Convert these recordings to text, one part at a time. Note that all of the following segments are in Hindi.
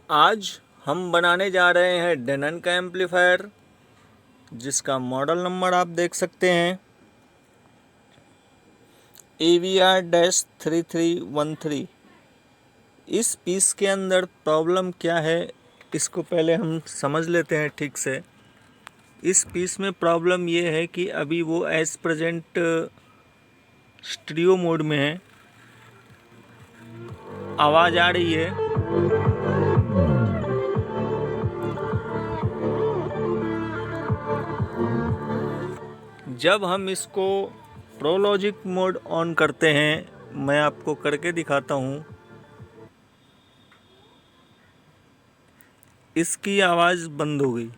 आज हम बनाने जा रहे हैं डेनन का एम्पलीफायर, जिसका मॉडल नंबर आप देख सकते हैं AVR-3313। इस पीस के अंदर प्रॉब्लम क्या है, इसको पहले हम समझ लेते हैं ठीक से। इस पीस में प्रॉब्लम ये है कि अभी वो एज प्रेजेंट स्टीरियो मोड में है, आवाज़ आ रही है। जब हम इसको प्रोलॉजिक मोड ऑन करते हैं, मैं आपको करके दिखाता हूँ, इसकी आवाज़ बंद हो गई,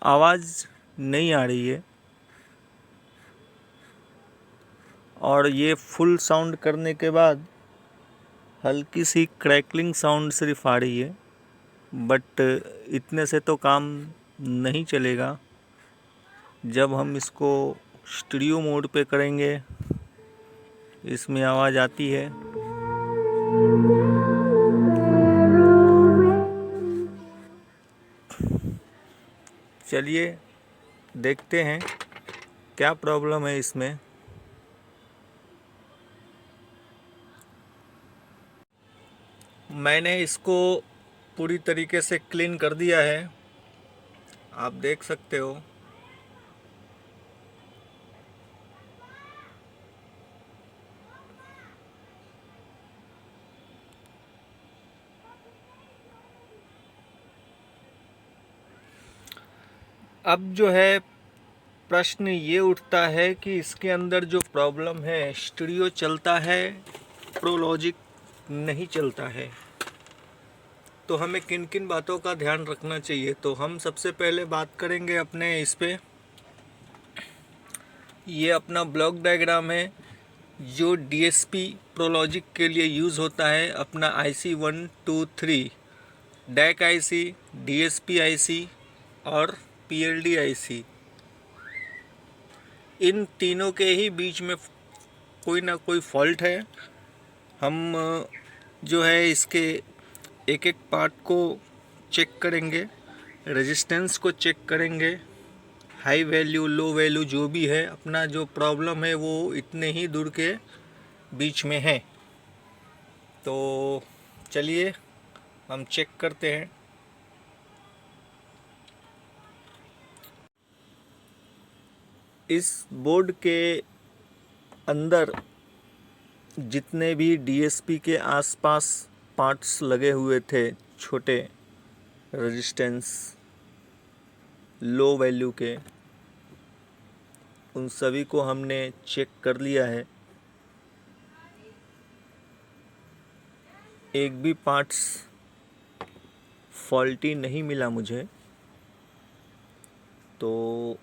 आवाज़ नहीं आ रही है। और ये फुल साउंड करने के बाद हल्की सी क्रैकलिंग साउंड सिर्फ आ रही है, बट इतने से तो काम नहीं चलेगा। जब हम इसको स्टीरियो मोड पे करेंगे, इसमें आवाज़ आती है। चलिए देखते हैं क्या प्रॉब्लम है इसमें। मैंने इसको पूरी तरीके से क्लीन कर दिया है, आप देख सकते हो। अब जो है प्रश्न ये उठता है कि इसके अंदर जो प्रॉब्लम है, स्टीरियो चलता है, प्रोलॉजिक नहीं चलता है। तो हमें किन किन बातों का ध्यान रखना चाहिए, तो हम सबसे पहले बात करेंगे अपने इस पे। ये अपना ब्लॉक डायग्राम है जो DSP प्रोलॉजिक के लिए यूज़ होता है। अपना IC 123 DAC IC, DSP IC और PLD IC, इन तीनों के ही बीच में कोई ना कोई फॉल्ट है। हम जो है इसके एक एक पार्ट को चेक करेंगे, रेजिस्टेंस को चेक करेंगे, हाई वैल्यू लो वैल्यू जो भी है, अपना जो प्रॉब्लम है वो इतने ही दूर के बीच में है। तो चलिए हम चेक करते हैं। इस बोर्ड के अंदर जितने भी DSP के आसपास पार्ट्स लगे हुए थे, छोटे रेजिस्टेंस लो वैल्यू के, उन सभी को हमने चेक कर लिया है। एक भी पार्ट्स फॉल्टी नहीं मिला मुझे। तो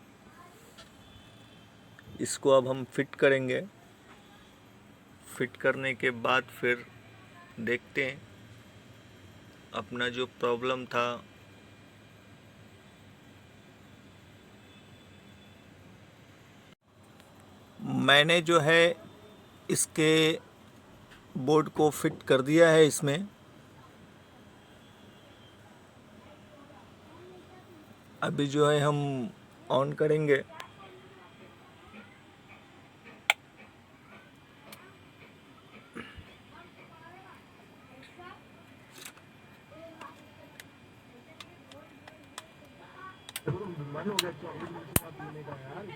इसको अब हम फिट करेंगे। फिट करने के बाद फिर देखते हैं अपना जो प्रॉब्लम था मैंने जो है इसके बोर्ड को फिट कर दिया है इसमें। अभी जो है हम ऑन करेंगे। मन हो गया पीने का यार,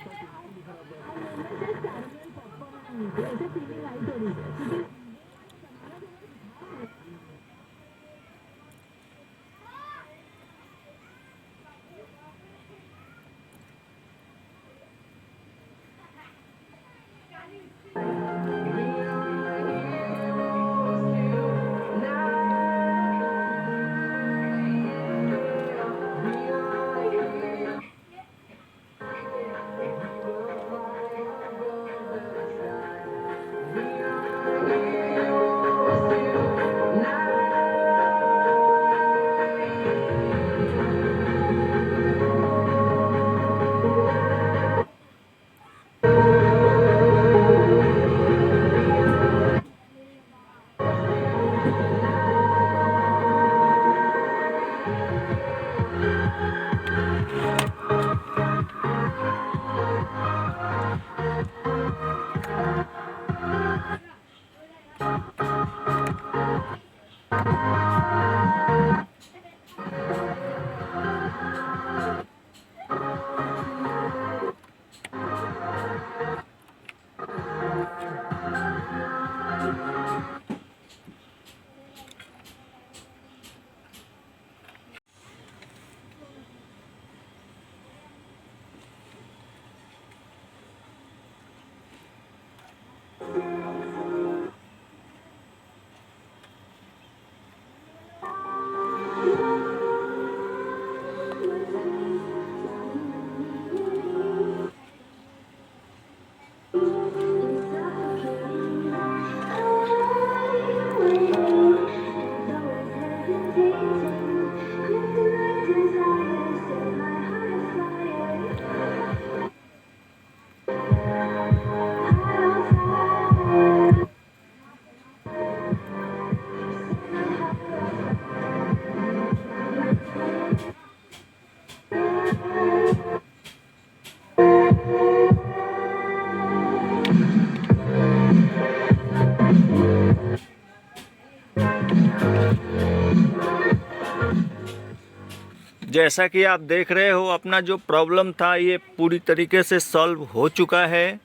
जैसा कि आप देख रहे हो, अपना जो प्रॉब्लम था ये पूरी तरीके से सॉल्व हो चुका है।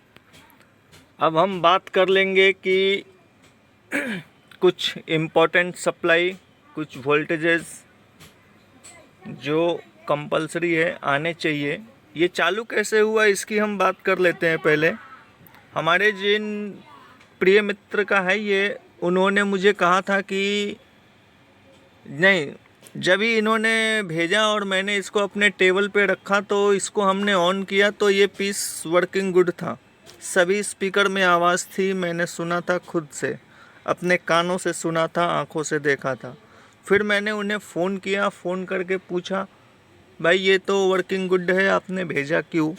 अब हम बात कर लेंगे कि कुछ इम्पोर्टेंट सप्लाई, कुछ वोल्टेजेस जो कंपलसरी है आने चाहिए। ये चालू कैसे हुआ इसकी हम बात कर लेते हैं पहले। हमारे जिन प्रिय मित्र का है ये, उन्होंने मुझे कहा था कि नहीं, जब ही इन्होंने भेजा और मैंने इसको अपने टेबल पे रखा तो इसको हमने ऑन किया तो ये पीस वर्किंग गुड था। सभी स्पीकर में आवाज़ थी, मैंने सुना था खुद से, अपने कानों से सुना था, आंखों से देखा था। फिर मैंने उन्हें फ़ोन किया, फ़ोन करके पूछा भाई ये तो वर्किंग गुड है, आपने भेजा क्यों?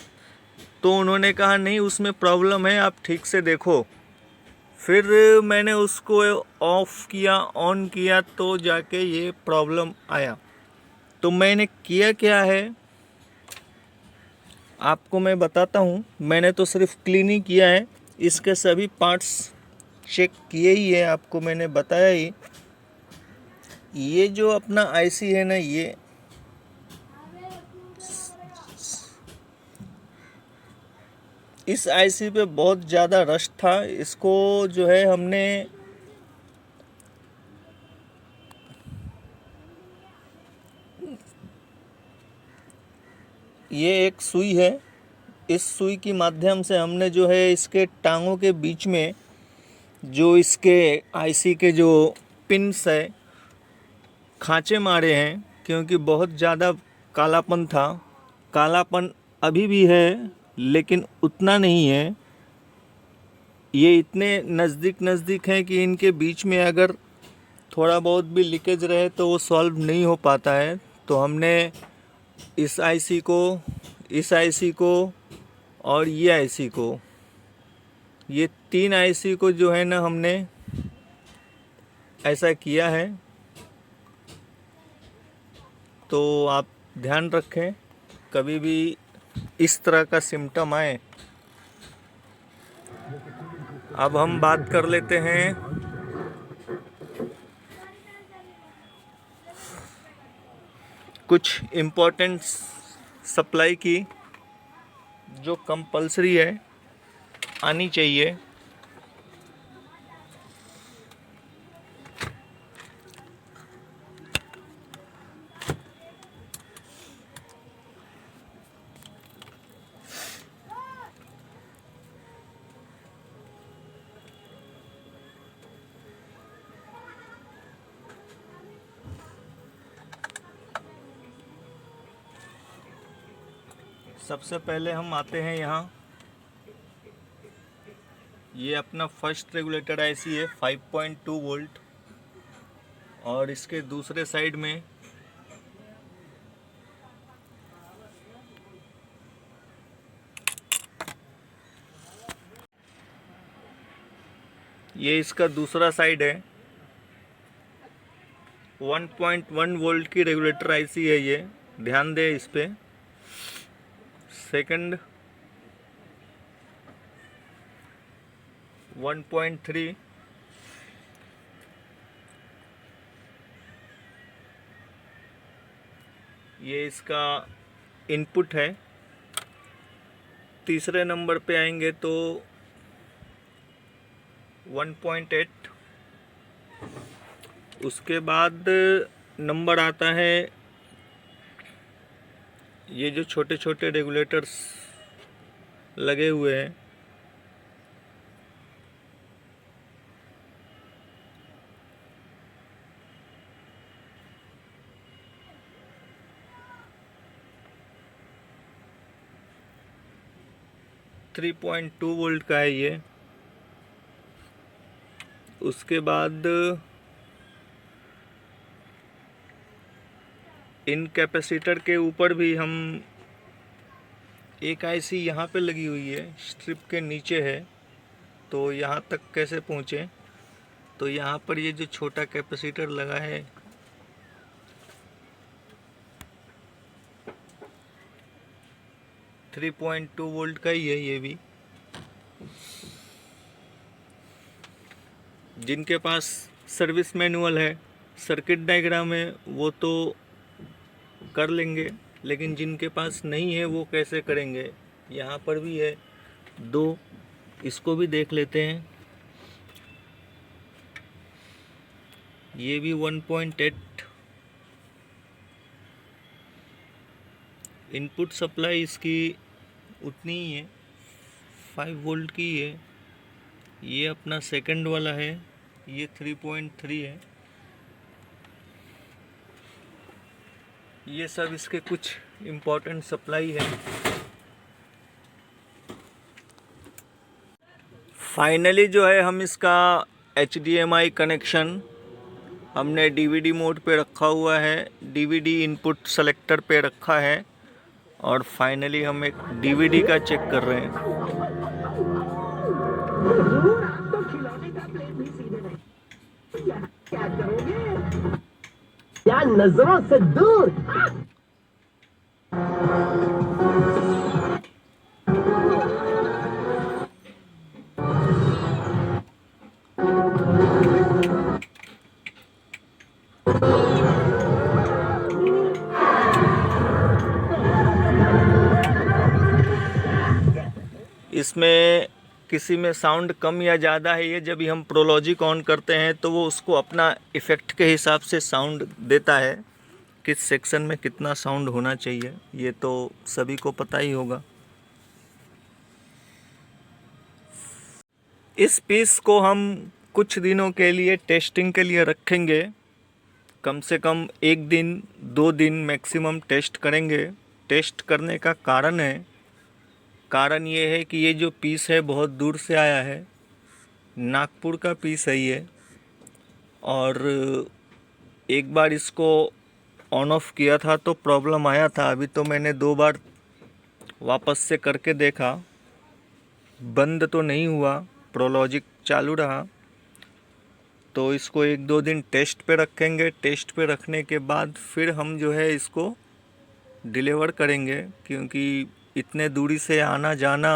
तो उन्होंने कहा नहीं उसमें प्रॉब्लम है, आप ठीक से देखो। फिर मैंने उसको ऑफ़ किया, ऑन किया तो जाके ये प्रॉब्लम आया। तो मैंने किया क्या है आपको मैं बताता हूँ। मैंने तो सिर्फ क्लीन ही किया है, इसके सभी पार्ट्स चेक किए ही है, आपको मैंने बताया ही। ये जो अपना आईसी है ना, ये इस आईसी पे बहुत ज़्यादा रश था। इसको जो है हमने ये एक सुई है, इस सुई की माध्यम से हमने जो है इसके टांगों के बीच में जो इसके आईसी के जो पिन्स है खांचे मारे हैं, क्योंकि बहुत ज़्यादा कालापन था। कालापन अभी भी है लेकिन उतना नहीं है। ये इतने नज़दीक हैं कि इनके बीच में अगर थोड़ा बहुत भी लीकेज रहे तो वो सॉल्व नहीं हो पाता है। तो हमने इस आईसी को, इस आईसी को और ये आईसी को, ये 3 आईसी को जो है ना हमने ऐसा किया है। तो आप ध्यान रखें, कभी भी इस तरह का सिम्टम आए। अब हम बात कर लेते हैं कुछ इम्पोर्टेंट सप्लाई की जो कंपलसरी है, आनी चाहिए। सबसे पहले हम आते हैं यहाँ, ये अपना फर्स्ट रेगुलेटर आईसी है 5.2 वोल्ट, और इसके दूसरे साइड में ये इसका दूसरा साइड है। 1.1 वोल्ट की रेगुलेटर आईसी है ये, ध्यान दें इस पे। सेकंड 1.3, ये इसका इनपुट है। तीसरे नंबर पे आएंगे तो 1.8, उसके बाद नंबर आता है ये जो छोटे छोटे रेगुलेटर्स लगे हुए हैं, थ्री 3.2 वोल्ट का है ये। उसके बाद इन कैपेसिटर के ऊपर भी हम एक आईसी यहाँ पे लगी हुई है, स्ट्रिप के नीचे है। तो यहाँ तक कैसे पहुँचे, तो यहाँ पर ये जो छोटा कैपेसिटर लगा है, थ्री 3.2 वोल्ट का ही है ये भी। जिनके पास सर्विस मैनुअल है सर्किट डायग्राम है वो तो कर लेंगे, लेकिन जिनके पास नहीं है वो कैसे करेंगे। यहाँ पर भी है 2, इसको भी देख लेते हैं। ये भी 1.8 इनपुट सप्लाई इसकी उतनी ही है, 5 वोल्ट की है। ये अपना सेकंड वाला है, ये 3.3 है। ये सब इसके कुछ इम्पोर्टेंट सप्लाई है। फाइनली जो है हम इसका HDMI कनेक्शन हमने DVD मोड पे रखा हुआ है, DVD इनपुट सेलेक्टर पे रखा है, और फाइनली हम एक DVD का चेक कर रहे हैं। क्या करोगे? क्या नजरों से दूर। इसमें किसी में साउंड कम या ज़्यादा है, ये जब भी हम प्रोलॉजिक ऑन करते हैं तो वो उसको अपना इफ़ेक्ट के हिसाब से साउंड देता है, किस सेक्शन में कितना साउंड होना चाहिए, ये तो सभी को पता ही होगा। इस पीस को हम कुछ दिनों के लिए टेस्टिंग के लिए रखेंगे, कम से कम 1 दिन 2 दिन मैक्सिमम टेस्ट करेंगे। टेस्ट करने का कारण ये है कि ये जो पीस है बहुत दूर से आया है, नागपुर का पीस है ये, और एक बार इसको ऑन ऑफ किया था तो प्रॉब्लम आया था। अभी तो मैंने 2 बार वापस से करके देखा, बंद तो नहीं हुआ, प्रोलॉजिक चालू रहा। तो इसको 1-2 दिन टेस्ट पे रखेंगे। टेस्ट पे रखने के बाद फिर हम जो है इसको डिलीवर करेंगे, क्योंकि इतने दूरी से आना जाना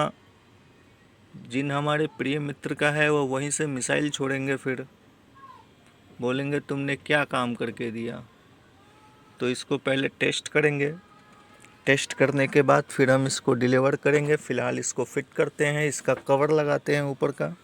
जिन हमारे प्रिय मित्र का है वो वहीं से मिसाइल छोड़ेंगे, फिर बोलेंगे तुमने क्या काम करके दिया। तो इसको पहले टेस्ट करेंगे, टेस्ट करने के बाद फिर हम इसको डिलीवर करेंगे। फ़िलहाल इसको फिट करते हैं, इसका कवर लगाते हैं ऊपर का।